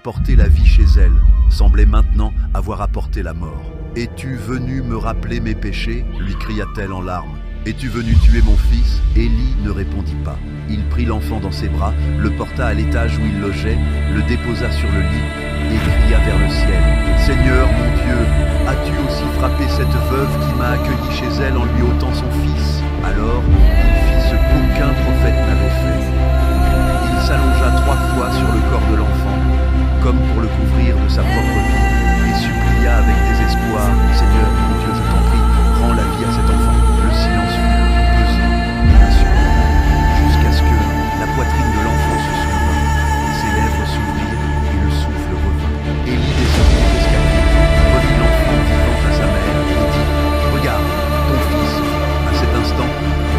apporté la vie chez elle semblait maintenant avoir apporté la mort. « Es-tu venu me rappeler mes péchés ?» lui cria-t-elle en larmes. « Es-tu venu tuer mon fils ?» Élie ne répondit pas. Il prit l'enfant dans ses bras, le porta à l'étage où il logeait, le déposa sur le lit et cria vers le ciel. « Seigneur mon Dieu, as-tu aussi frappé cette veuve qui m'a accueilli chez elle en lui ôtant son fils ?» Alors il fit ce qu'aucun prophète n'avait fait. Il s'allongea 3 fois sur le corps de l'enfant, comme pour le couvrir de sa propre vie, et supplia avec désespoir, « Seigneur mon Dieu, je t'en prie, rends la vie à cet enfant. » Le silence fut pesant et insupportable, jusqu'à ce que la poitrine de l'enfant se souleva, ses lèvres s'ouvrirent et le souffle revint. Élie descendit l'escalier, remit l'enfant vivant à sa mère et dit, « Regarde, ton fils. » À cet instant,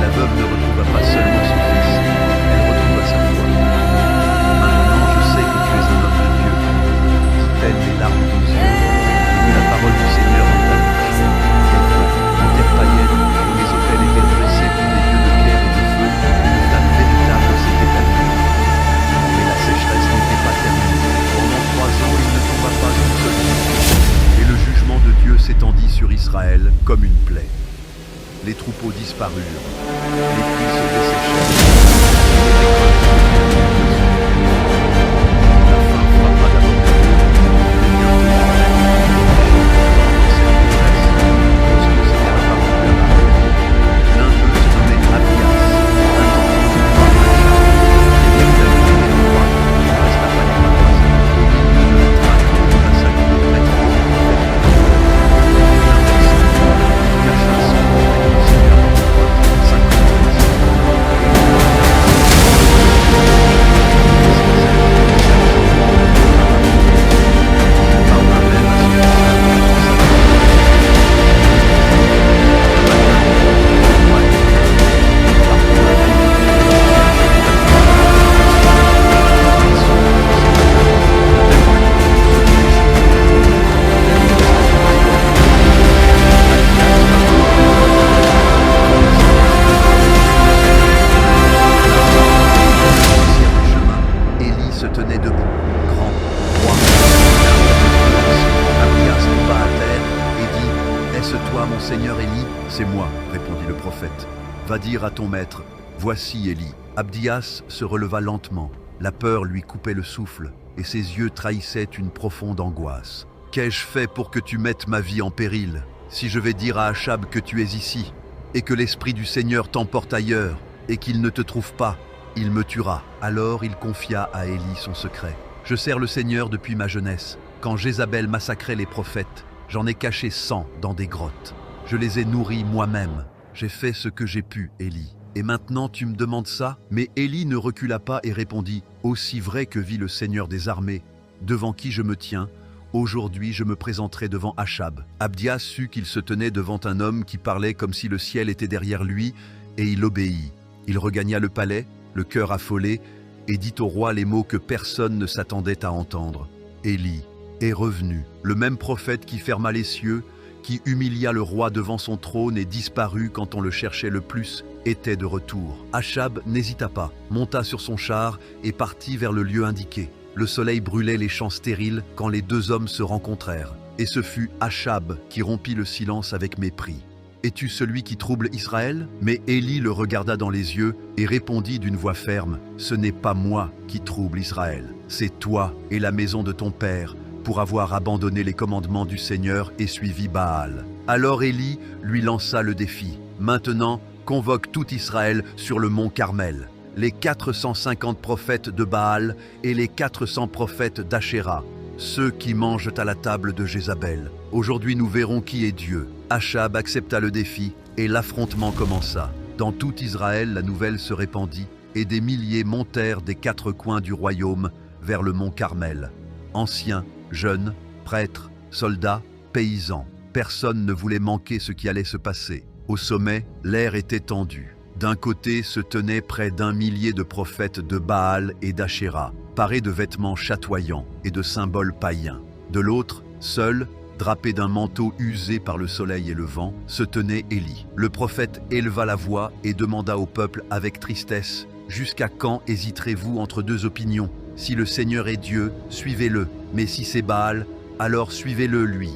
la veuve ne retrouva pas seulement son fils, elle retrouva sa foi. « Maintenant je sais que tu es un homme de Dieu, » dit-elle les larmes aux yeux, « que la parole du Seigneur dans ta bouche. » En terre païenne, où les autels étaient dressés pour des dieux de pierre et de feu, une flamme véritable s'était allumée. Mais la sécheresse n'était pas terminée. Pendant 3 ans, il ne tomba pas une seule pluie. Et le jugement de Dieu s'étendit sur Israël comme une plaie. Les troupeaux disparurent, les puits se desséchèrent, et les récoltes devinrent désuètes. La faim frappa d'abord les lieux, et bientôt lorsque s'était apparu la barrière, l'un d'eux se nommait Abias, un enfant du roi Achab, et David était le roi, il ne resta pas les bras croisés, au milieu de la traque de la salle des prêtres et des prophètes. Cacha son nom et le Seigneur dans une grotte, 50 Seigneur Élie, c'est moi, répondit le prophète. Va dire à ton maître, voici Élie. Abdias se releva lentement, la peur lui coupait le souffle, et ses yeux trahissaient une profonde angoisse. Qu'ai-je fait pour que tu mettes ma vie en péril? Si je vais dire à Achab que tu es ici, et que l'Esprit du Seigneur t'emporte ailleurs, et qu'il ne te trouve pas, il me tuera. Alors il confia à Élie son secret. Je sers le Seigneur depuis ma jeunesse. Quand Jézabel massacrait les prophètes, j'en ai caché 100 dans des grottes. Je les ai nourris moi-même. J'ai fait ce que j'ai pu, Élie. Et maintenant tu me demandes ça? Mais Élie ne recula pas et répondit, aussi vrai que vit le Seigneur des armées, devant qui je me tiens, aujourd'hui je me présenterai devant Achab. Abdias sut qu'il se tenait devant un homme qui parlait comme si le ciel était derrière lui, et il obéit. Il regagna le palais, le cœur affolé, et dit au roi les mots que personne ne s'attendait à entendre. Élie est revenu, le même prophète qui ferma les cieux, qui humilia le roi devant son trône et disparut quand on le cherchait le plus, était de retour. Achab n'hésita pas, monta sur son char et partit vers le lieu indiqué. Le soleil brûlait les champs stériles quand les 2 hommes se rencontrèrent. Et ce fut Achab qui rompit le silence avec mépris. « Es-tu celui qui trouble Israël ?» Mais Élie le regarda dans les yeux et répondit d'une voix ferme, « Ce n'est pas moi qui trouble Israël, c'est toi et la maison de ton père, pour avoir abandonné les commandements du Seigneur et suivi Baal. » Alors Élie lui lança le défi. « Maintenant, convoque tout Israël sur le mont Carmel, les 450 prophètes de Baal et les 400 prophètes d'Achéra, ceux qui mangent à la table de Jézabel. Aujourd'hui nous verrons qui est Dieu. » Achab accepta le défi et l'affrontement commença. Dans tout Israël, la nouvelle se répandit et des milliers montèrent des 4 coins du royaume vers le mont Carmel. Anciens, jeunes, prêtres, soldats, paysans. Personne ne voulait manquer ce qui allait se passer. Au sommet, l'air était tendu. D'un côté se tenaient près d'1 millier de prophètes de Baal et d'Achéra, parés de vêtements chatoyants et de symboles païens. De l'autre, seul, drapé d'un manteau usé par le soleil et le vent, se tenait Élie. Le prophète éleva la voix et demanda au peuple avec tristesse, « Jusqu'à quand hésiterez-vous entre 2 opinions? Si le Seigneur est Dieu, suivez-le, mais si c'est Baal, alors suivez-le lui.